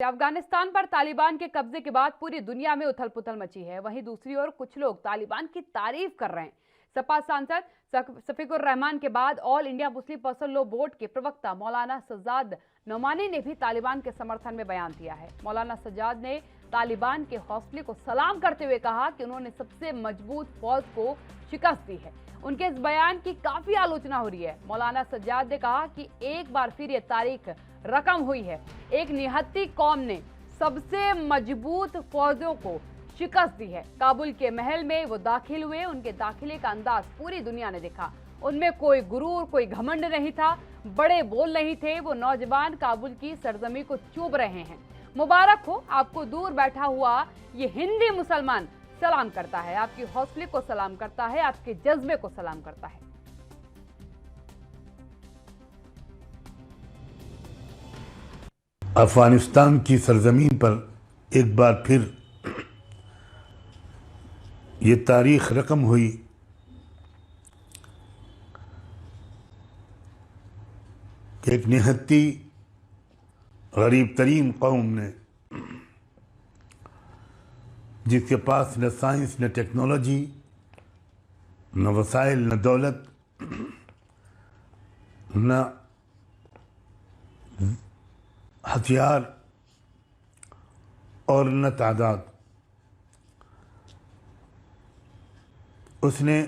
अफगानिस्तान पर तालिबान के कब्जे के बाद पूरी दुनिया में उथल पुथल मची है। वहीं दूसरी ओर कुछ लोग तालिबान की तारीफ कर रहे हैं। सपा सांसद शफीकुर रहमान के बाद all India Muslim personal law board के प्रवक्ता मौलाना सज्जाद नोमानी ने भी तालिबान के समर्थन में बयान दिया है। मौलाना सज्जाद ने तालिबान के हौसले को सलाम करते हुए कहा कि उन्होंने सबसे मजबूत फौज को शिकस्त दी है। उनके इस बयान की काफी आलोचना हो रही है। मौलाना सज्जाद ने कहा कि एक बार फिर ये तारीख रकम हुई है। एक निहत्ती कौम ने सबसे मजबूत फौजों को शिकस्त दी है। काबुल के महल में वो दाखिल हुए। उनके दाखिले का अंदाज पूरी दुनिया ने देखा। उनमें कोई गुरूर, कोई घमंड नहीं था, बड़े बोल नहीं थे। वो नौजवान काबुल की सरजमी को चूम रहे हैं। मुबारक हो आपको, दूर बैठा हुआ ये हिंदी मुसलमान सलाम करता है, आपके हौसले को सलाम करता है, आपके जज्बे को सलाम करता है। अफगानिस्तान की सरजमीन पर एक बार फिर ये तारीख रकम हुई कि एक निहत्ती गरीब तरीन कौम ने, जिसके पास न साइंस न टेक्नोलॉजी न वसाइल न दौलत न हथियार और न तादाद, उसने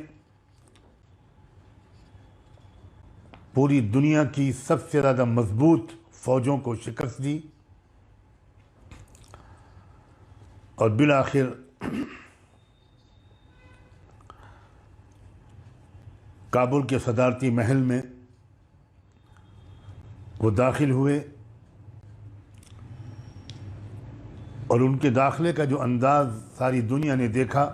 पूरी दुनिया की सबसे ज़्यादा मजबूत फौजों को शिकस्त दी और बिलाखिर काबुल के सदारती महल में वो दाखिल हुए और उनके दाखिले का जो अंदाज़ सारी दुनिया ने देखा,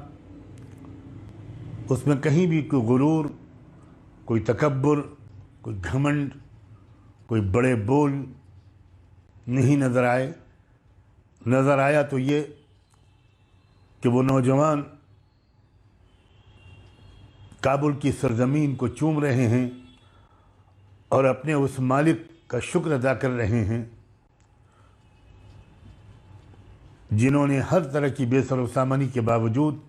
उसमें कहीं भी कोई गुरूर, कोई तकब्बुर, कोई घमंड, कोई बड़े बोल नहीं नज़र आए। नज़र आया तो ये कि वो नौजवान काबुल की सरजमीन को चूम रहे हैं और अपने उस मालिक का शुक्र अदा कर रहे हैं जिन्होंने हर तरह की बेसर सामानी के बावजूद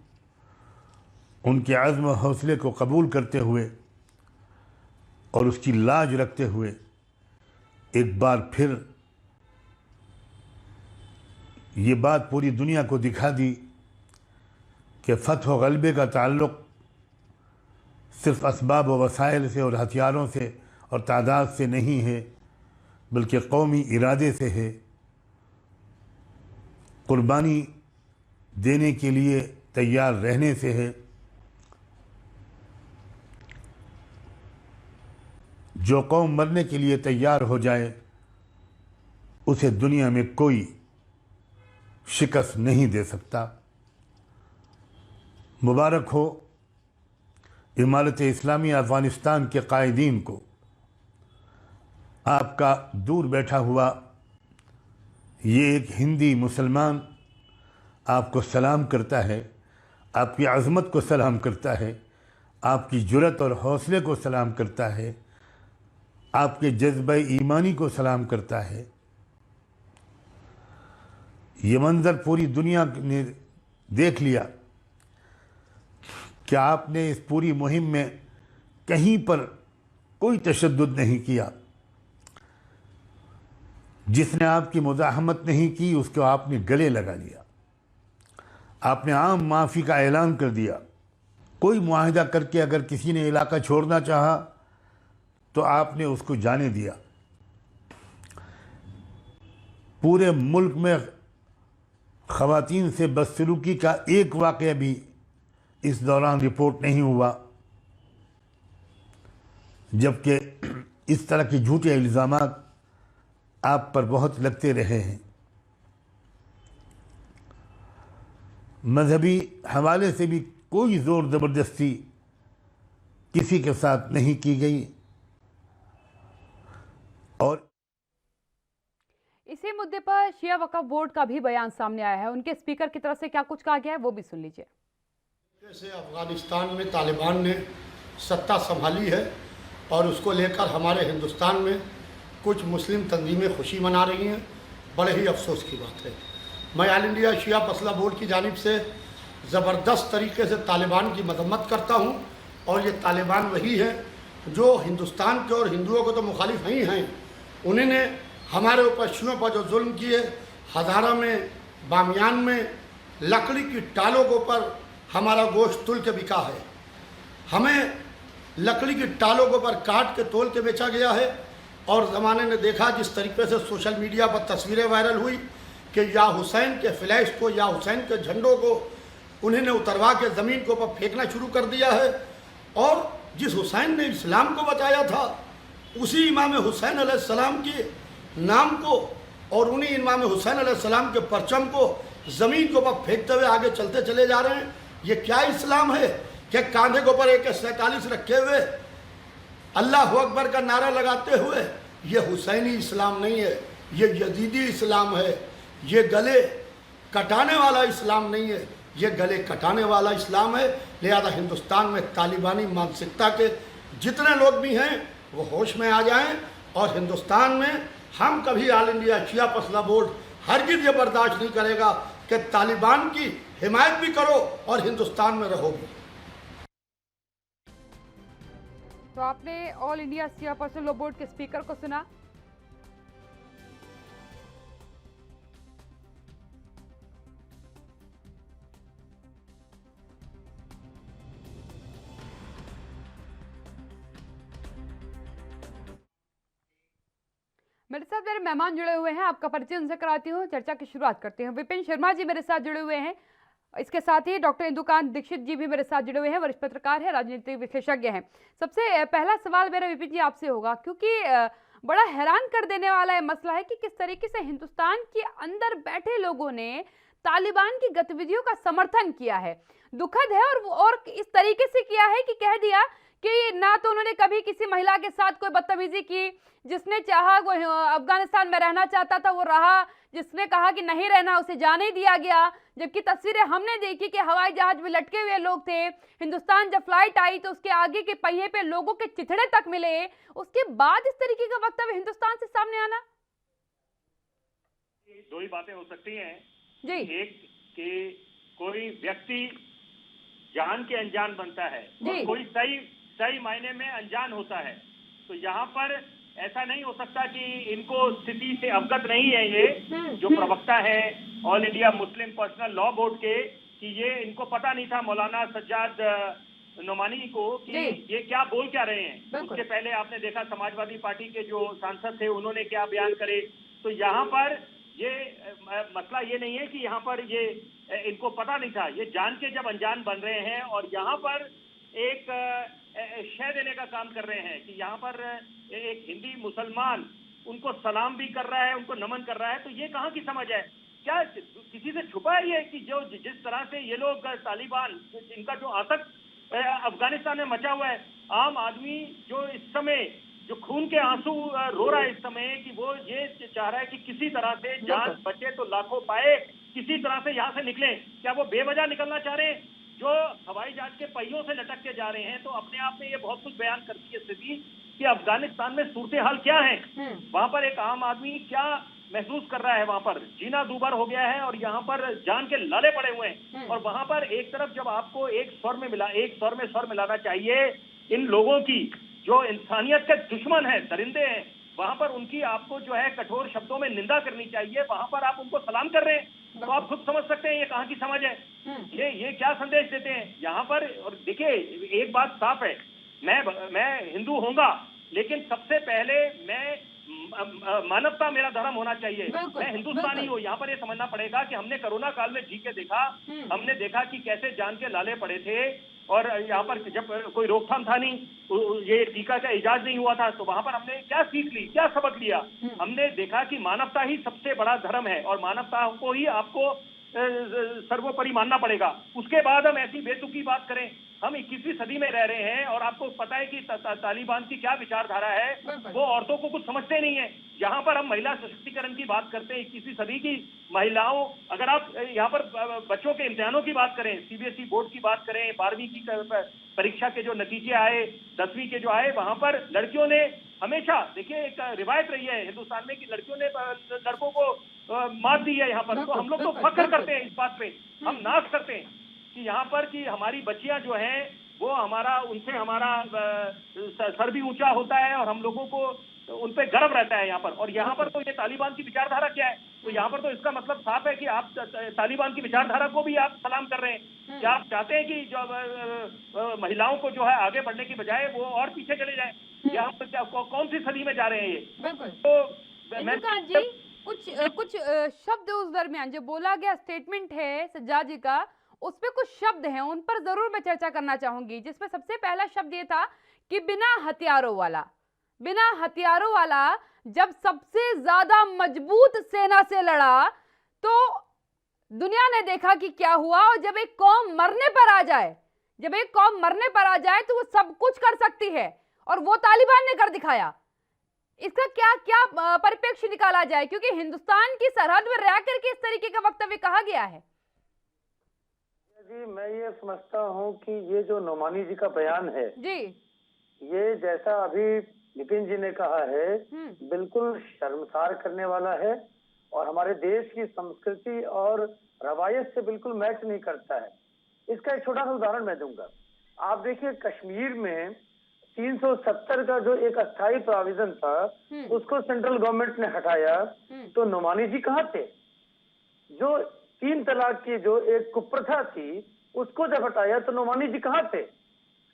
उनके अज़्म व हौसले को कबूल करते हुए और उसकी लाज रखते हुए एक बार फिर ये बात पूरी दुनिया को दिखा दी कि फ़तह व ग़लबे का ताल्लुक़ सिर्फ़ असबाब व वसाइल से और हथियारों से और तादाद से नहीं है, बल्कि कौमी इरादे से है, कुर्बानी देने के लिए तैयार रहने से है। जो कौम मरने के लिए तैयार हो जाए उसे दुनिया में कोई शिकस्त नहीं दे सकता। मुबारक हो इमारत इस्लामी अफ़गानिस्तान के कायदीन को। आपका दूर बैठा हुआ ये एक हिंदी मुसलमान आपको सलाम करता है, आपकी अज़मत को सलाम करता है, आपकी जुरत और हौसले को सलाम करता है, आपके जज्बे ईमानी को सलाम करता है। ये मंज़र पूरी दुनिया ने देख लिया कि आपने इस पूरी मुहिम में कहीं पर कोई तशद्दुद नहीं किया। जिसने आपकी मुज़ाहमत नहीं की उसको आपने गले लगा लिया। आपने आम माफ़ी का ऐलान कर दिया। कोई मुआहिदा करके अगर किसी ने इलाका छोड़ना चाहा तो आपने उसको जाने दिया। पूरे मुल्क में ख़वातीन से बदसलूकी का एक वाक़या भी इस दौरान रिपोर्ट नहीं हुआ, जबकि इस तरह के झूठे इल्ज़ामात आप पर बहुत लगते रहे हैं। मजहबी हवाले से भी कोई ज़ोर ज़बरदस्ती किसी के साथ नहीं की गई। और इसी मुद्दे पर शिया वक्फ बोर्ड का भी बयान सामने आया है। उनके स्पीकर की तरफ से क्या कुछ कहा गया है वो भी सुन लीजिए। जैसे अफगानिस्तान में तालिबान ने सत्ता संभाली है और उसको लेकर हमारे हिंदुस्तान में कुछ मुस्लिम तंजीमें खुशी मना रही हैं, बड़े ही अफसोस की बात है। मैं ऑल इंडिया शिया मसला बोर्ड की जानिब से ज़बरदस्त तरीके से तालिबान की मजम्मत करता हूँ, और ये तालिबान वही है जो हिंदुस्तान के और हिंदुओं को तो मुखालिफ ही हैं। उन्होंने हमारे ऊपर शियों पर जो जुल्म किए, हज़ारा में, बामियान में लकड़ी की टालों के ऊपर हमारा गोश्त तुल के बिका है। हमें लकड़ी की टालों के ऊपर काट के तोल के बेचा गया है। और ज़माने ने देखा जिस तरीके से सोशल मीडिया पर तस्वीरें वायरल हुई कि या हुसैन के फ्लैश को, या हुसैन के झंडों को उन्होंने उतरवा के ज़मीन के ऊपर फेंकना शुरू कर दिया है। और जिस हुसैन ने इस्लाम को बचाया था, उसी इमाम हुसैन अलैहिस्सलाम के नाम को और उन्हीं इमाम हुसैन अलैहिस्सलाम के परचम को ज़मीन के ऊपर फेंकते हुए आगे चलते चले जा रहे हैं। ये क्या इस्लाम है कि कांधे के ऊपर AK-47 रखे हुए अल्लाह अकबर का नारा लगाते हुए? ये हुसैनी इस्लाम नहीं है, ये यजीदी इस्लाम है। ये गले कटाने वाला इस्लाम नहीं है, ये गले कटाने वाला इस्लाम है। लिहाजा हिंदुस्तान में तालिबानी मानसिकता के जितने लोग भी हैं वो होश में आ जाएं, और हिंदुस्तान में हम कभी ऑल इंडिया शिया मसला बोर्ड हरगिज़ ये बर्दाश्त नहीं करेगा कि तालिबान की हिमायत भी करो और हिंदुस्तान में रहो भी। तो आपने ऑल इंडिया शिया मसला लॉ बोर्ड के स्पीकर को सुना। मेरे साथ मेरे मेहमान जुड़े हुए हैं, आपका परिचय उनसे कराती हूँ, चर्चा की शुरुआत करते हैं। विपिन शर्मा जी मेरे साथ जुड़े हुए हैं। इसके साथ ही डॉक्टर इंदुकांत दीक्षित जी भी मेरे साथ जुड़े हुए हैं, वरिष्ठ पत्रकार हैं, राजनीतिक विशेषज्ञ हैं। सबसे पहला सवाल मेरा विपिन जी आपसे होगा, क्योंकि बड़ा हैरान कर देने वाला है मसला है कि किस तरीके से हिंदुस्तान के अंदर बैठे लोगों ने तालिबान की गतिविधियों का समर्थन किया है। दुखद है, और इस तरीके से किया है कि कह दिया कि ना तो उन्होंने कभी किसी महिला के साथ कोई बदतमीजी की, जिसने चाहा वो अफगानिस्तान में रहना चाहता था वो रहा, जिसने कहा कि नहीं रहना उसे जाने दिया गया। जबकि तस्वीरें हमने देखी कि हवाई जहाज में लटके हुए लोग थे। हिंदुस्तान जब फ्लाइट आई तो उसके आगे के पहिए पे लोगों के चिथड़े तक मिले। उसके बाद इस तरीके का वक्तव्य हिंदुस्तान से सामने आना। दो ही बातें हो सकती हैं जी। एक कि कोई व्यक्ति जान के अनजान बनता है और कोई सही मायने में अनजान होता है। तो यहाँ पर ऐसा नहीं हो सकता कि इनको स्थिति से अवगत नहीं है ये जो प्रवक्ता है all India Muslim personal law board के, कि ये इनको पता नहीं था मौलाना सज्जाद नोमानी को कि ये क्या बोल क्या रहे हैं। उसके पहले आपने देखा समाजवादी पार्टी के जो सांसद थे उन्होंने क्या बयान करे। तो यहाँ पर ये मसला ये नहीं है कि यहाँ पर ये इनको पता नहीं था, ये जान के जब अनजान बन रहे हैं और यहाँ पर एक शय देने का काम कर रहे हैं कि यहाँ पर एक हिंदी मुसलमान उनको सलाम भी कर रहा है, उनको नमन कर रहा है। तो ये कहाँ की समझ है? क्या किसी से छुपा है ये कि जो जिस तरह से ये लोग तालिबान इनका जो आतंक अफगानिस्तान में मचा हुआ है, आम आदमी जो इस समय जो खून के आंसू रो रहा है इस समय कि वो ये चाह रहा है कि किसी तरह से जान बचे तो लाखों पाए, किसी तरह से यहाँ से निकले। क्या वो बेवजह निकलना चाह रहे हैं? जो हवाई जहाज के पहियों से लटक के जा रहे हैं। तो अपने आप में ये बहुत कुछ बयान करती है स्थिति कि अफगानिस्तान में सूरत हाल क्या है, वहां पर एक आम आदमी क्या महसूस कर रहा है। वहां पर जीना दूभर हो गया है और यहाँ पर जान के लाले पड़े हुए हैं। और वहां पर एक तरफ जब आपको एक स्वर में स्वर मिलाना चाहिए इन लोगों की जो इंसानियत के दुश्मन है, दरिंदे हैं, वहां पर उनकी आपको जो है कठोर शब्दों में निंदा करनी चाहिए। वहां पर आप उनको सलाम कर रहे हैं। तो आप खुद समझ सकते हैं ये कहाँ की समझ है, ये क्या संदेश देते हैं यहाँ पर। और देखिए एक बात साफ है, मैं हिंदू होऊंगा लेकिन सबसे पहले मैं मानवता मेरा धर्म होना चाहिए। मैं हिंदुस्तानी हूँ। यहाँ पर ये समझना पड़ेगा कि हमने कोरोना काल में जी के देखा, हमने देखा कि कैसे जान के लाले पड़े थे। और यहाँ पर जब कोई रोकथाम था नहीं, ये टीका का इजाज नहीं हुआ था, तो वहां पर हमने क्या सीख ली, क्या सबक लिया? हमने देखा कि मानवता ही सबसे बड़ा धर्म है और मानवता को ही आपको सर्वोपरि मानना पड़ेगा। उसके बाद हम ऐसी बेतुकी बात करें। हम 21वीं सदी में रह रहे हैं और आपको पता है कि तालिबान की क्या विचारधारा है, वो औरतों को कुछ समझते नहीं है। यहाँ पर हम महिला सशक्तिकरण की बात करते हैं, 21वीं सदी की महिलाओं, अगर आप यहाँ पर बच्चों के इम्तिहानों की बात करें, सीबीएसई बोर्ड की बात करें, 12वीं की परीक्षा के जो नतीजे आए, 10वीं के जो आए, वहां पर लड़कियों ने हमेशा, देखिए एक रिवायत रही है हिंदुस्तान में कि लड़कियों ने लड़कों को मात दी है यहाँ पर। तो हम लोग तो फख्र करते हैं इस बात पे, हम नाज करते हैं कि यहाँ पर कि हमारी बच्चियां जो हैं वो हमारा, उनसे हमारा सर भी ऊंचा होता है और हम लोगों को उन पे गर्व रहता है यहाँ पर। और यहाँ पर तो ये तालिबान की विचारधारा क्या है, तो यहाँ पर तो इसका मतलब साफ है कि आप तालिबान की विचारधारा को भी आप सलाम कर रहे हैं। क्या आप चाहते हैं कि जो महिलाओं को जो है आगे बढ़ने की बजाय वो और पीछे चले जाए? यहाँ पर क्या कौन सी सदी में जा रहे हैं ये? बिल्कुल। तो इंदुकान जी, कुछ शब्द उस दरमियान जो बोला गया स्टेटमेंट है सज्जाद जी का, उसपे कुछ शब्द हैं, उन पर जरूर मैं चर्चा करना चाहूंगी। जिसमें सबसे पहला शब्द ये था कि बिना हथियारों वाला जब सबसे ज्यादा मजबूत सेना से लड़ा तो दुनिया ने देखा कि क्या हुआ। और जब एक कौम मरने पर आ जाए तो वो सब कुछ कर सकती है, और वो तालिबान ने कर दिखाया। इसका क्या क्या परिप्रेक्ष्य निकाला जाए, क्योंकि हिंदुस्तान की सरहद में रह करके इस तरीके का वक्तव्य कहा गया है। जी, मैं ये समझता हूँ कि ये जो नोमानी जी का बयान है जी, ये जैसा अभी नितिन जी ने कहा है बिल्कुल शर्मसार करने वाला है और हमारे देश की संस्कृति और रवायत से बिल्कुल मैच नहीं करता है। इसका एक छोटा सा उदाहरण मैं दूंगा। आप देखिए, कश्मीर में 370 का जो एक अस्थायी प्रोविजन था उसको सेंट्रल गवर्नमेंट ने हटाया, तो नोमानी जी कहाँ थे? जो 3 तलाक की जो एक कुप्रथा थी उसको जब हटाया तो नोमानी जी कहाँ थे?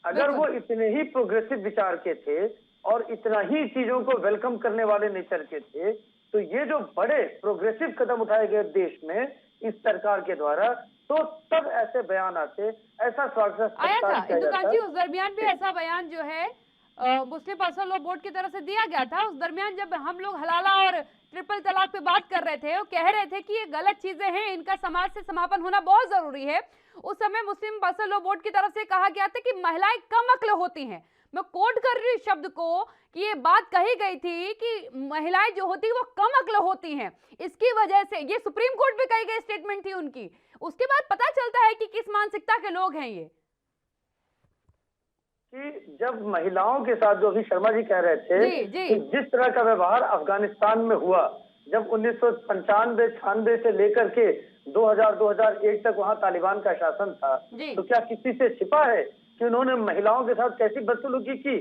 अगर वो इतने ही प्रोग्रेसिव विचार के थे और इतना ही चीजों को वेलकम करने वाले नेचर के थे, तो ये जो बड़े प्रोग्रेसिव कदम उठाए गए देश में इस सरकार के द्वारा, तो तब ऐसे बयान आते, ऐसा स्वागत आया था। इंदुकान जी, उस दरमियान भी ऐसा बयान जो है मुस्लिम पर्सनल लॉ बोर्ड की तरफ से दिया गया था। उस दरमियान जब हम लोग हलाला और ट्रिपल तलाक पे बात कर रहे थे, वो कह रहे थे कि ये गलत चीजें हैं, इनका समाज से समापन होना बहुत जरूरी है। उस समय मुस्लिम पर्सनल लॉ बोर्ड की तरफ से कहा गया था कि महिलाएं कम अक्ल होती हैं। मैं कोट कर रही हूँ शब्द को, कि ये बात कही गई थी कि महिलाएं जो होती है वो कम अक्ल होती हैं, इसकी वजह से, ये सुप्रीम कोर्ट में कही गई स्टेटमेंट थी उनकी। उसके बाद पता चलता है कि किस मानसिकता के लोग हैं ये। कि जब महिलाओं के साथ, जो अभी शर्मा जी कह रहे थे, कि जिस तरह का व्यवहार अफगानिस्तान में हुआ, जब 1995-96 से लेकर के 2000-2001 तक वहां तालिबान का शासन था, तो क्या किसी से छिपा है कि उन्होंने महिलाओं के साथ कैसी बदसलूकी की?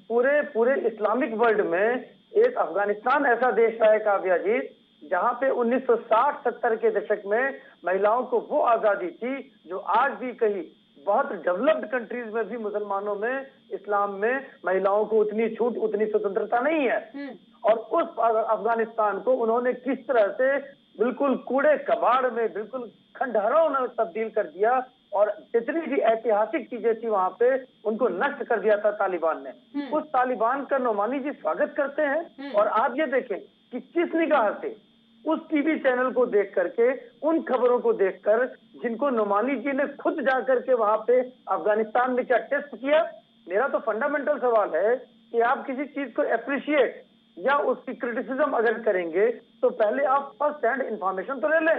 पूरे इस्लामिक वर्ल्ड में एक अफगानिस्तान ऐसा देश रहा है काव्या जी, जहाँ पे 1960-70 के दशक में महिलाओं को वो आजादी थी जो आज भी कहीं बहुत डेवलप्ड कंट्रीज में भी मुसलमानों में, इस्लाम में महिलाओं को उतनी छूट, उतनी स्वतंत्रता नहीं है। और उस अफगानिस्तान को उन्होंने किस तरह से बिल्कुल कूड़े कबाड़ में, बिल्कुल खंडहरों में तब्दील कर दिया, और जितनी भी ऐतिहासिक चीजें थी वहां पे उनको नष्ट कर दिया था तालिबान ने। उस तालिबान का नोमानी जी स्वागत करते हैं, और आप ये देखें कि किस निगाह से उस टीवी चैनल को देख करके, उन खबरों को देखकर, जिनको नोमानी जी ने खुद जाकर के वहां पे अफगानिस्तान में क्या टेस्ट किया। मेरा तो फंडामेंटल सवाल है कि आप किसी चीज को एप्रिशिएट या उसकी क्रिटिसिज्म अगर करेंगे तो पहले आप फर्स्ट हैंड इंफॉर्मेशन तो ले लें।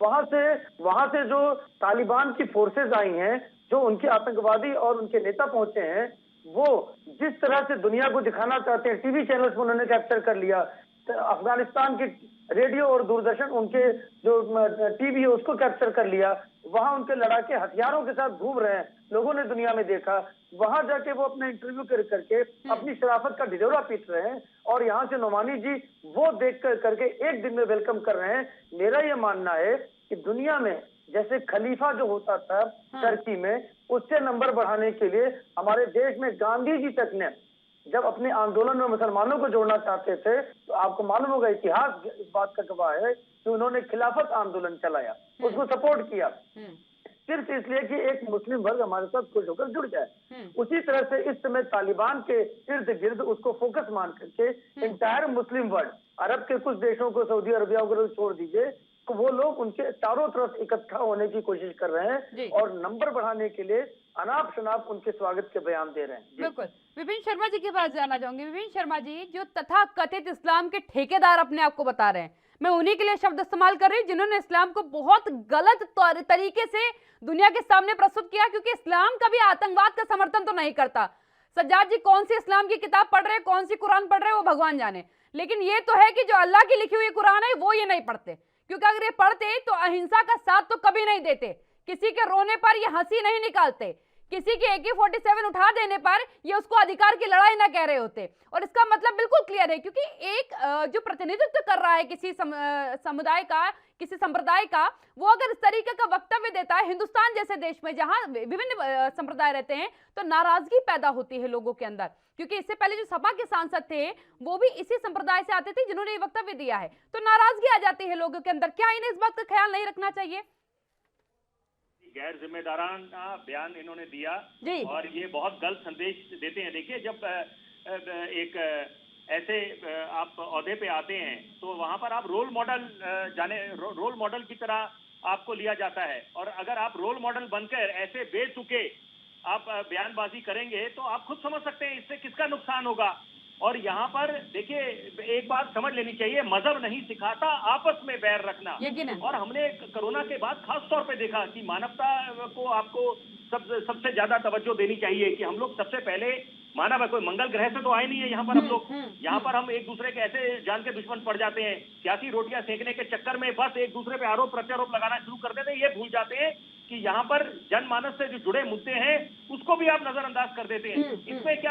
वहां से जो तालिबान की फोर्सेज आई हैं, जो उनके आतंकवादी और उनके नेता पहुंचे हैं, वो जिस तरह से दुनिया को दिखाना चाहते हैं, टीवी चैनल्स में उन्होंने कैप्चर कर लिया। अफगानिस्तान की रेडियो और दूरदर्शन, उनके जो टीवी है उसको कैप्चर कर लिया। वहां उनके लड़ाके हथियारों के साथ घूम रहे हैं, लोगों ने दुनिया में देखा। वहां जाके वो अपना इंटरव्यू करके अपनी शराफत का ढिढोरा पीट रहे हैं, और यहाँ से नोमानी जी वो देख करके एक दिन में वेलकम कर रहे हैं। मेरा ये मानना है कि दुनिया में जैसे खलीफा जो होता था टर्की में, उससे नंबर बढ़ाने के लिए हमारे देश में गांधी जी तक ने जब अपने आंदोलन में मुसलमानों को जोड़ना चाहते थे, तो आपको मालूम होगा, इतिहास इस बात का गवाह है कि उन्होंने खिलाफत आंदोलन चलाया, उसको सपोर्ट किया, सिर्फ इसलिए कि एक मुस्लिम वर्ग हमारे साथ खुश होकर जुड़ जाए। उसी तरह से इस समय तालिबान के इर्द गिर्द उसको फोकस मान करके इंटायर मुस्लिम वर्ल्ड, अरब के कुछ देशों को, सऊदी अरबिया को छोड़ दीजिए, तो वो लोग उनके चारों तरफ इकट्ठा होने की कोशिश कर रहे हैं और नंबर बढ़ाने के लिए अनाप शनाप उनके स्वागत के बयान दे रहे हैं। बिल्कुल। विपिन शर्मा जी के पास जाना चाहूंगी। विपिन शर्मा जी, जो तथा कथित इस्लाम के ठेकेदार अपने आप को बता रहे हैं, मैं उन्हीं के लिए शब्द इस्तेमाल कर रही हूँ जिन्होंने इस्लाम को बहुत गलत तरीके से दुनिया के सामने प्रस्तुत किया, क्योंकि इस्लाम कभी आतंकवाद का समर्थन तो नहीं करता। सज्जाद जी कौन सी इस्लाम की किताब पढ़ रहे हैं, कौन सी कुरान पढ़ रहे हैं, वो भगवान जाने, लेकिन ये तो है कि जो अल्लाह की लिखी हुई कुरान है वो ये नहीं पढ़ते, क्योंकि अगर ये पढ़ते तो अहिंसा का साथ तो कभी नहीं देते, किसी के रोने पर ये हंसी नहीं निकालते, किसी के AK-47 उठा देने पर ये उसको अधिकार की लड़ाई ना कह रहे होते। और इसका मतलब बिल्कुल क्लियर है, क्योंकि एक जो प्रतिनिधित्व कर रहा है किसी समुदाय का, किसी संप्रदाय का, वो अगर इस तरीके का वक्तव्य देता है हिंदुस्तान जैसे देश में जहां विभिन्न संप्रदाय रहते हैं, तो नाराजगी पैदा होती है लोगों के अंदर। क्योंकि इससे पहले जो सपा के सांसद थे वो भी इसी संप्रदाय से आते थे जिन्होंने ये वक्तव्य दिया है, तो नाराजगी आ जाती है लोगों के अंदर। क्या इन्हें इस बात का ख्याल नहीं रखना चाहिए? गैर जिम्मेदाराना बयान इन्होंने दिया और ये बहुत गलत संदेश देते हैं। देखिए, जब एक ऐसे आप ओहदे पे आते हैं तो वहां पर आप रोल मॉडल की तरह आपको लिया जाता है, और अगर आप रोल मॉडल बनकर ऐसे बेतुके आप बयानबाजी करेंगे तो आप खुद समझ सकते हैं इससे किसका नुकसान होगा। और यहाँ पर देखिए, एक बात समझ लेनी चाहिए, मजहब नहीं सिखाता आपस में बैर रखना। और हमने कोरोना के बाद खास तौर पे देखा कि मानवता को आपको सबसे ज्यादा तवज्जो देनी चाहिए कि हम लोग सबसे पहले मानव है, कोई मंगल ग्रह से तो आए नहीं है यहाँ पर हम लोग। यहाँ पर हम एक दूसरे के ऐसे जान के दुश्मन पड़ जाते हैं, सियासी रोटियां सेकने के चक्कर में बस एक दूसरे पे आरोप प्रत्यारोप लगाना शुरू कर देते हैं। ये भूल जाते हैं कि यहाँ पर जनमानस से जो जुड़े मुद्दे हैं उसको भी आप नजरअंदाज कर देते हैं। इसमें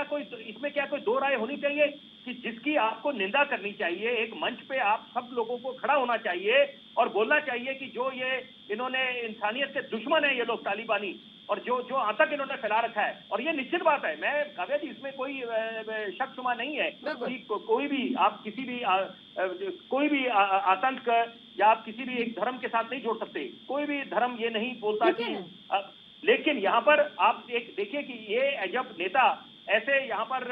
क्या कोई दो राय होनी चाहिए कि जिसकी आपको निंदा करनी चाहिए, एक मंच पे आप सब लोगों को खड़ा होना चाहिए और बोलना चाहिए कि जो ये इन्होंने इंसानियत के दुश्मन है ये लोग तालिबानी, और जो आतंक इन्होंने फैला रखा है। और ये निश्चित बात है, मैं काव्या जी इसमें कोई शक शुबा नहीं है कि कोई भी आप किसी भी कोई भी आतंक या आप किसी भी एक धर्म के साथ नहीं जोड़ सकते, कोई भी धर्म ये नहीं बोलता कि लेकिन यहाँ पर आप एक देखिए कि ये जब नेता ऐसे यहाँ पर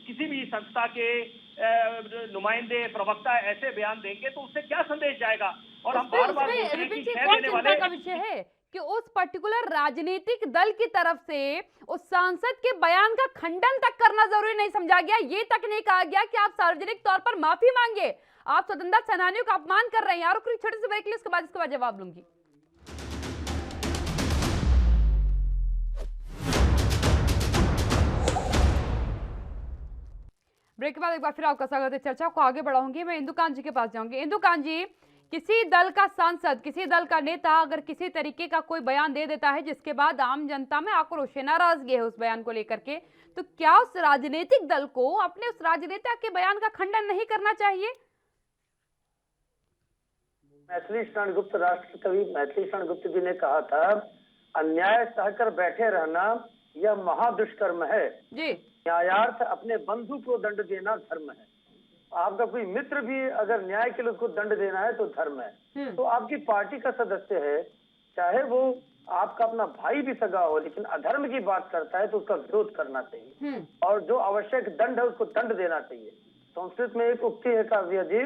किसी भी संस्था के नुमाइंदे प्रवक्ता ऐसे बयान देंगे तो उससे क्या संदेश जाएगा। और हम बार-बार देने वाले का विषय है कि उस पर्टिकुलर राजनीतिक दल की तरफ से उस सांसद के बयान का खंडन तक करना जरूरी नहीं समझा गया, ये तक नहीं कहा गया कि आप सार्वजनिक तौर पर माफी मांगे, आप स्वतंत्रता सेनानियों का अपमान कर रहे हैं। और छोटे से ब्रेक लिए उसके बाद जवाब लूंगी। ब्रेक के बाद एक बार फिर आपका स्वागत है। चर्चा को आगे बढ़ाऊंगी, मैं इंदु कांत जी के पास जाऊंगी। इंदु कांत जी, किसी दल का सांसद, किसी दल का नेता अगर किसी तरीके का कोई बयान दे देता है जिसके बाद आम जनता में आक्रोश है, नाराजगी है उस बयान को लेकर के, तो क्या उस राजनीतिक दल को अपने उस राजनेता के बयान का खंडन नहीं करना चाहिए? मैथिली शरण गुप्त, राष्ट्र कवि मैथिली शरण गुप्त जी ने कहा था, अन्याय सहकर बैठे रहना यह महादुष्कर्म है जी। न्यायार्थ अपने बंधु को दंड देना धर्म है। आपका कोई मित्र भी अगर न्याय के लिए उसको दंड देना है तो धर्म है। तो आपकी पार्टी का सदस्य है, चाहे वो आपका अपना भाई भी सगा हो, लेकिन अधर्म की बात करता है तो उसका विरोध करना चाहिए और जो आवश्यक दंड है उसको दंड देना चाहिए। संस्कृत में एक उक्ति है काव्य जी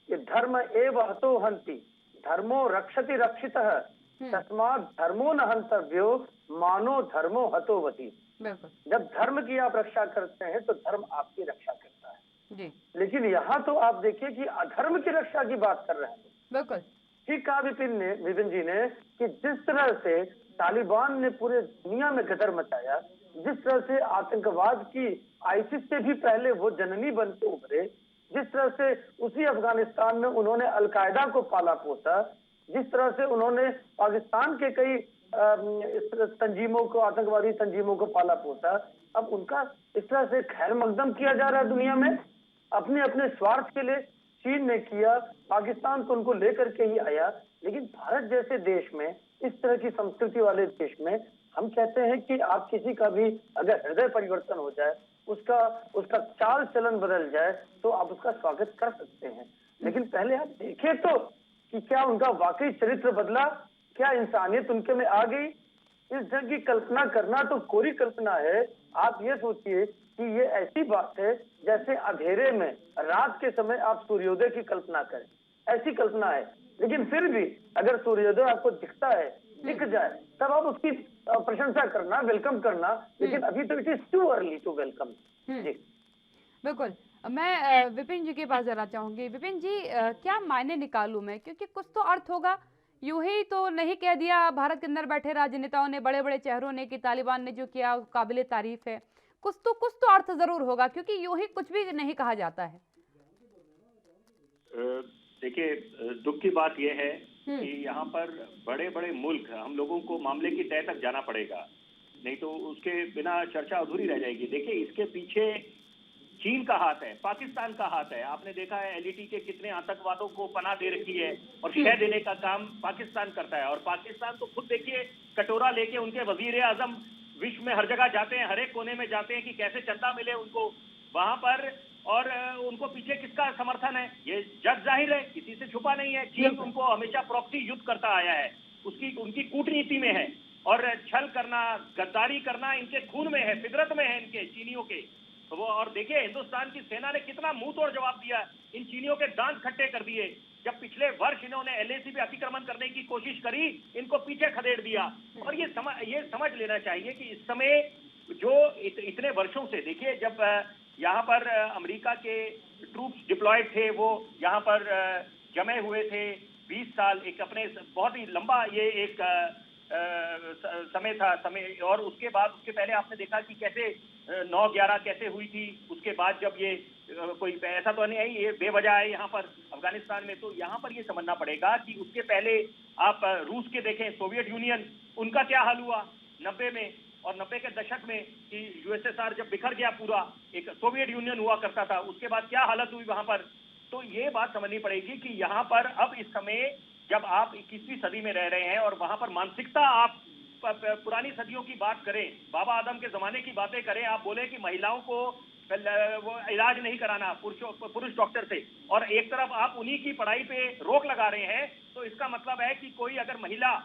कि धर्म एव हतो हंति धर्मो रक्षति रक्षितः तस्मात् धर्मो न हंतव्यो मानो धर्मो हतोवती। जब धर्म की आप रक्षा करते हैं तो धर्म आपकी रक्षा करता है जी। लेकिन यहाँ तो आप देखिए कि अधर्म की रक्षा की बात कर रहे हैं। बिल्कुल ठीक कहा विपिन जी ने कि जिस तरह से तालिबान ने पूरे दुनिया में गदर मचाया, जिस तरह से आतंकवाद की आईसिस से भी पहले वो जननी बन के उभरे, जिस तरह से उसी अफगानिस्तान में उन्होंने अलकायदा को पाला पोसा, जिस तरह से उन्होंने पाकिस्तान के कई तंजीमों को, आतंकवादी तंजीमों को पाला पोसा, अब उनका इस तरह से खैर मकदम किया जा रहा है दुनिया में अपने अपने स्वार्थ के लिए। चीन ने किया, पाकिस्तान तो उनको लेकर के ही आया, लेकिन भारत जैसे देश में, इस तरह की संस्कृति वाले देश में हम कहते हैं कि आप किसी का भी अगर हृदय परिवर्तन हो जाए, उसका चाल चलन बदल जाए तो आप उसका स्वागत कर सकते हैं। लेकिन पहले आप देखें तो कि क्या उनका वाकई चरित्र बदला, क्या इंसानियत उनके में आ गई। इस ढंग की कल्पना करना तो कोरी कल्पना है। आप ये सोचिए कि ये ऐसी बात है जैसे अंधेरे में रात के समय आप सूर्योदय की कल्पना करें, ऐसी कल्पना है। लेकिन फिर भी अगर सूर्योदय आपको दिखता है, दिख जाए, तब आप उसकी प्रशंसा करना, वेलकम करना। लेकिन अभी तो it is too early to welcome जी। बिल्कुल, मैं विपिन जी के पास जाना चाहूंगी। विपिन जी, क्या मायने निकालूं मैं, क्योंकि कुछ तो अर्थ होगा। यूं ही तो नहीं कह दिया भारत के अंदर बैठे राजनेताओं ने, बड़े बड़े चेहरों ने कि तालिबान ने जो किया काबिले तारीफ है। कुछ तो अर्थ जरूर होगा, क्योंकि यूं ही कुछ भी नहीं कहा जाता है। देखिए, दुख की बात यह है कि यहाँ पर बड़े बड़े मुल्क, हम लोगों को मामले की तह तक जाना पड़ेगा, नहीं तो उसके बिना चर्चा अधूरी रह जाएगी। देखिए, इसके पीछे चीन का हाथ है, पाकिस्तान का हाथ है। आपने देखा है एलईटी के कितने आतंकवादों को पनाह दे रखी है और शह देने का काम पाकिस्तान करता है। और पाकिस्तान तो खुद देखिए कटोरा लेके उनके वजीर आजम विश्व में हर जगह जाते हैं, हर एक कोने में जाते हैं कि कैसे चंदा मिले उनको वहां पर, और उनको पीछे किसका समर्थन है ये जग जाहिर है, किसी से छुपा नहीं है। चीन उनको हमेशा प्रॉक्सी युद्ध करता आया है, उनकी कूटनीति में है, और छल करना, गद्दारी करना इनके खून में है, फितरत में है इनके चीनियों के। तो वो, और देखिए हिंदुस्तान की सेना ने कितना मुंह तोड़ जवाब दिया, इन चीनियों के दांत खट्टे कर दिए। जब पिछले वर्ष इन्होंने एलएसी पे अतिक्रमण करने की कोशिश करी, इनको पीछे खदेड़ दिया। और ये समझ लेना चाहिए कि इस समय जो इतने वर्षों से, देखिए जब यहाँ पर अमेरिका के ट्रूप्स डिप्लॉयड थे, वो यहाँ पर जमे हुए थे 20 साल, एक अपने बहुत ही लंबा ये एक समय था और उसके बाद, उसके पहले आपने देखा कि कैसे 9/11 कैसे हुई थी। उसके बाद जब ये कोई ऐसा तो नहीं है ये बेवजह है यहाँ पर अफगानिस्तान में, तो यहाँ पर ये समझना पड़ेगा कि उसके पहले आप रूस के देखें, सोवियत यूनियन, उनका क्या हाल हुआ 90 में और 90 के दशक में कि यूएसएसआर जब बिखर गया पूरा, एक सोवियत यूनियन हुआ करता था, उसके बाद क्या हालत हुई वहां पर। तो ये बात समझनी पड़ेगी कि यहाँ पर अब इस समय जब आप 21वीं सदी में रह रहे हैं और वहां पर मानसिकता, आप पुरानी सदियों की बात करें, बाबा आदम के जमाने की बातें करें, आप बोले कि महिलाओं को वो इलाज नहीं कराना पुरुष डॉक्टर से, और एक तरफ आप उन्हीं की पढ़ाई पे रोक लगा रहे हैं, तो इसका मतलब है कि कोई अगर महिला,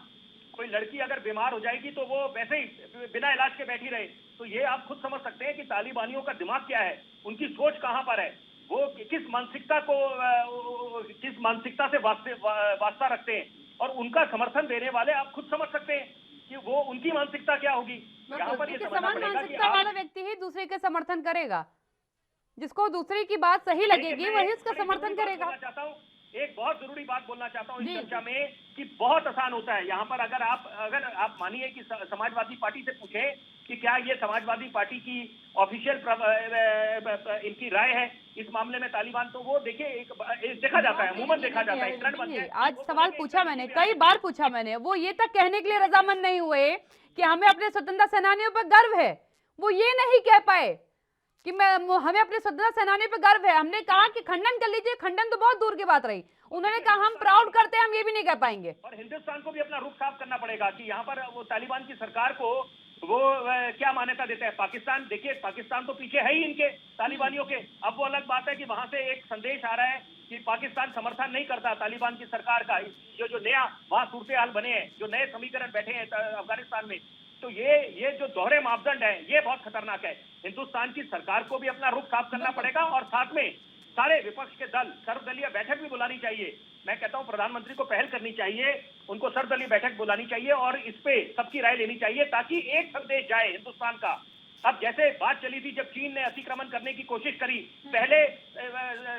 कोई लड़की अगर बीमार हो जाएगी तो वो वैसे ही बिना इलाज के बैठी रहे। तो ये आप खुद समझ सकते हैं कि तालिबानियों का दिमाग क्या है, उनकी सोच कहां पर है, वो किस मानसिकता से वास्ता रखते हैं, और उनका समर्थन देने वाले आप खुद समझ सकते हैं कि वो उनकी मानसिकता क्या होगी। यहाँ पर ये समझना पड़ेगा कि वाला व्यक्ति ही दूसरे के समर्थन करेगा, जिसको दूसरे की बात सही लगेगी वही उसका समर्थन करेगा। एक बहुत जरूरी बात बोलना चाहता हूँ इस चर्चा में कि बहुत आसान होता है यहाँ पर, अगर आप मानिए कि समाजवादी पार्टी से पूछें कि क्या ये समाजवादी पार्टी की ऑफिशियल इनकी राय है इस मामले में तालिबान, तो वो देखिए देखा जाता है, अमूमन देखा जाता है, ट्रेंड बन गया। आज सवाल पूछा मैंने, कई बार पूछा मैंने, वो ये तक कहने के लिए रजामंद नहीं हुए कि हमें अपने स्वतंत्रता सेनानियों पर गर्व है। वो ये नहीं कह पाए कि हमें अपने स्वतंत्रता सेनानियों पर गर्व है। हमने कहा कि खंडन कर लीजिए, खंडन तो बहुत दूर की बात रही। उन्होंने कहा हम प्राउड करते हैं, हम ये भी नहीं कह पाएंगे। और हिंदुस्तान को भी अपना रुख साफ करना पड़ेगा कि यहाँ पर वो तालिबान की सरकार को वो क्या मान्यता देता है। पाकिस्तान, देखिए पाकिस्तान तो पीछे है ही इनके तालिबानियों के। अब वो अलग बात है कि वहां से एक संदेश आ रहा है कि पाकिस्तान समर्थन नहीं करता तालिबान की सरकार का, जो नया वहां सूरत हाल बने हैं, जो नए समीकरण बैठे हैं अफगानिस्तान में। तो ये जो दोहरे मापदंड है ये बहुत खतरनाक है। हिंदुस्तान की सरकार को भी अपना रुख साफ करना पड़ेगा और साथ में सारे विपक्ष के दल सर्वदलीय बैठक भी बुलानी चाहिए। मैं कहता हूं प्रधानमंत्री को पहल करनी चाहिए, उनको सर्वदलीय बैठक बुलानी चाहिए और इस पे सबकी राय लेनी चाहिए ताकि एक संदेश जाए हिंदुस्तान का। अब जैसे बात चली थी जब चीन ने अतिक्रमण करने की कोशिश करी, पहले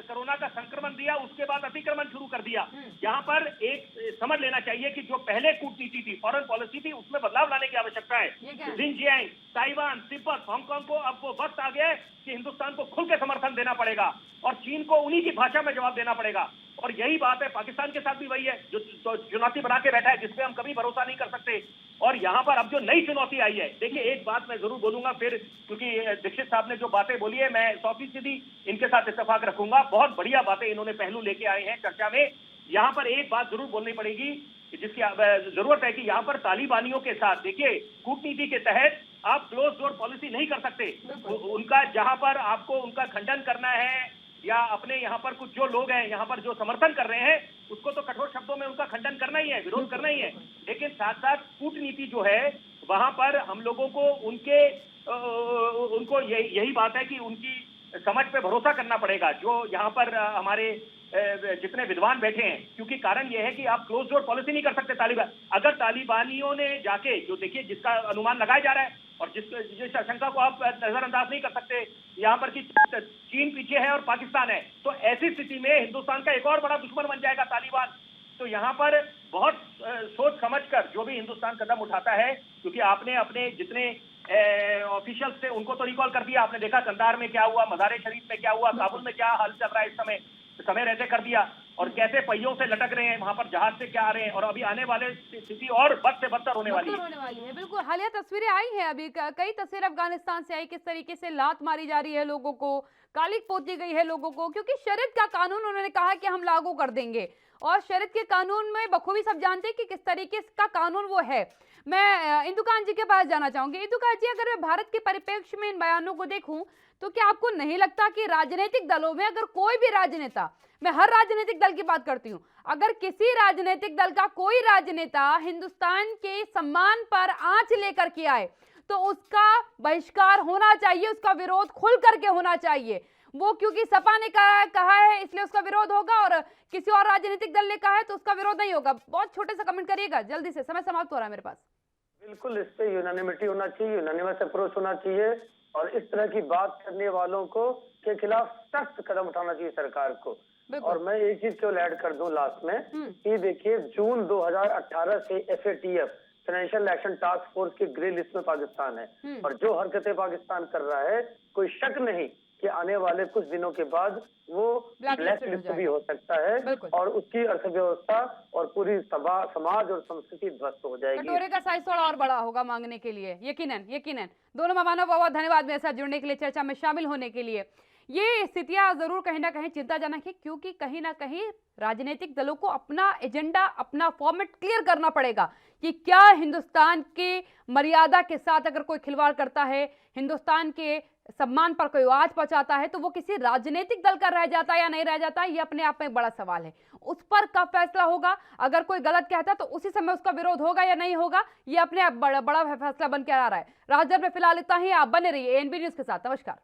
कोरोना का संक्रमण दिया, उसके बाद अतिक्रमण शुरू कर दिया। यहाँ पर एक समझ लेना चाहिए कि जो पहले कूटनीति थी, फॉरेन पॉलिसी थी, उसमें बदलाव लाने की आवश्यकता है। जिनजियांग, ताइवान, तिब्बत, हांगकांग को अब वो वक्त आ गया है कि हिंदुस्तान को खुल के समर्थन देना पड़ेगा और चीन को उन्हीं की भाषा में जवाब देना पड़ेगा। और यही बात है पाकिस्तान के साथ भी वही है, जो चुनौती बना के बैठा है जिसपे हम कभी भरोसा नहीं कर सकते। और यहाँ पर अब जो नई चुनौती आई है, देखिए एक बात मैं जरूर बोलूंगा फिर, क्योंकि दीक्षित साहब ने जो बातें बोली है मैं 100% इनके साथ इत्तेफाक रखूंगा। बहुत बढ़िया बातें इन्होंने पहलू लेके आए हैं चर्चा में। यहाँ पर एक बात जरूर बोलनी पड़ेगी जिसकी जरूरत है कि यहाँ पर तालिबानियों के साथ, देखिए कूटनीति के तहत आप क्लोज डोर पॉलिसी नहीं कर सकते। उनका जहां पर आपको उनका खंडन करना है या अपने यहाँ पर कुछ जो लोग हैं यहाँ पर जो समर्थन कर रहे हैं उसको तो कठोर शब्दों में उनका खंडन करना ही है, विरोध करना ही है। लेकिन साथ साथ कूटनीति जो है वहां पर हम लोगों को उनको यही बात है कि उनकी समझ पे भरोसा करना पड़ेगा। जो यहाँ पर हमारे जितने विद्वान बैठे हैं, क्योंकि कारण यह है कि आप क्लोज डोर पॉलिसी नहीं कर सकते तालिबान। अगर तालिबानियों ने जाके, जो देखिए जिसका अनुमान लगाया जा रहा है और जिस आशंका को आप नजरअंदाज नहीं कर सकते यहाँ पर कि चीन पीछे है और पाकिस्तान है, तो ऐसी स्थिति में हिंदुस्तान का एक और बड़ा दुश्मन बन जाएगा तालिबान। तो यहाँ पर बहुत सोच समझकर जो भी हिंदुस्तान कदम उठाता है, क्योंकि आपने अपने जितने ऑफिशियल्स थे उनको तो रिकॉल कर दिया, आपने देखा कंधार में क्या हुआ, मज़ार-ए-शरीफ में क्या हुआ, काबुल में क्या हाल चल रहा है इस समय रहते कर दिया। और कैसे पहियों से लटक रहे हैं, वहां पर जहाज से क्या आ रहे हैं, और अभी आने वाले स्थिति और बद से बदतर होने वाली है। बिल्कुल, हालिया तस्वीरें आई हैं, अभी कई तस्वीरें अफगानिस्तान से आई, किस तरीके से लात मारी जा रही है लोगों को, कालिक पोती गई है लोगों को, क्योंकि शरीयत का कानून उन्होंने कहा कि हम लागू कर देंगे, और शरीयत के कानून में बखूबी सब जानते हैं कि किस तरीके का कानून वो है। मैं इंदु कांत जी के पास जाना चाहूंगी। इंदु कांत जी, अगर मैं भारत के परिप्रेक्ष्य में इन बयानों को देखूं तो क्या आपको नहीं लगता कि राजनीतिक दलों में अगर कोई भी राजनेता, मैं हर राजनीतिक दल की बात करती हूं, अगर किसी राजनीतिक दल का कोई राजनेता हिंदुस्तान के सम्मान पर आंच लेकर के आए तो उसका बहिष्कार होना चाहिए, उसका विरोध खुल करके होना चाहिए। वो क्योंकि सपा ने कहा है इसलिए उसका विरोध होगा, और किसी और राजनीतिक दल ने कहा है तो उसका विरोध नहीं होगा। बहुत छोटे से कमेंट करिएगा, जल्दी से, समय समाप्त हो रहा है मेरे पास। बिल्कुल, इस पे यूनानिमिटी होना चाहिए, यूनानिमस अप्रोच होना चाहिए, और इस तरह की बात करने वालों को के खिलाफ सख्त कदम उठाना चाहिए सरकार को। और मैं एक चीज केवल ऐड कर दूं लास्ट में कि देखिए, जून 2018 से FATF financial action task force की ग्रे लिस्ट में पाकिस्तान है, और जो हरकतें पाकिस्तान कर रहा है, कोई शक नहीं कि आने वाले कुछ दिनों के बाद वो ब्लैक लिस्ट भी हो सकता है, और उसकी अर्थव्यवस्था और पूरी समाज और संस्कृति ध्वस्त हो जाएगी। कटोरे का साइज थोड़ा और बड़ा होगा मांगने के लिए, यकीनन यकीनन। दोनों मेहमानों को बहुत धन्यवाद मेरे साथ जुड़ने के लिए, चर्चा में शामिल होने के लिए। ये स्थितियां जरूर कहीं ना कहीं चिंताजनक है, क्योंकि कहीं ना कहीं राजनीतिक दलों को अपना एजेंडा, अपना फॉर्मेट क्लियर करना पड़ेगा कि क्या हिंदुस्तान की मर्यादा के साथ अगर कोई खिलवाड़ करता है, हिंदुस्तान के सम्मान पर कोई आंच पहुंचाता है, तो वो किसी राजनीतिक दल का रह जाता है या नहीं रह जाता है, ये अपने आप में एक बड़ा सवाल है। उस पर कब फैसला होगा, अगर कोई गलत कहता है तो उसी समय उसका विरोध होगा या नहीं होगा, ये अपने आप बड़ा फैसला बन के आ रहा है। राजदर में फिलहाल इतना ही, आप बने रहिए ANB न्यूज के साथ। नमस्कार।